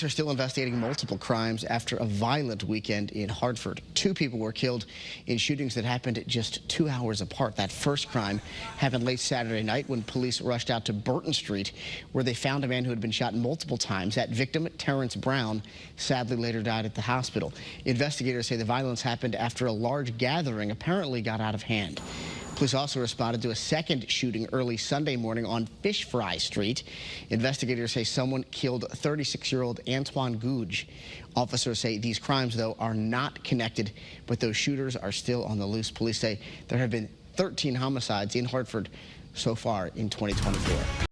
Are still investigating multiple crimes after a violent weekend in Hartford. 2 people were killed in shootings that happened just 2 hours apart. That first crime happened late Saturday night when police rushed out to Burton Street, where they found a man who had been shot multiple times. That victim, Terrence Brown, sadly later died at the hospital. Investigators say the violence happened after a large gathering apparently got out of hand. Police also responded to a second shooting early Sunday morning on Fish Fry Street. Investigators say someone killed 36-year-old Antoine Gouge. Officers say these crimes, though, are not connected, but those shooters are still on the loose. Police say there have been 13 homicides in Hartford so far in 2024.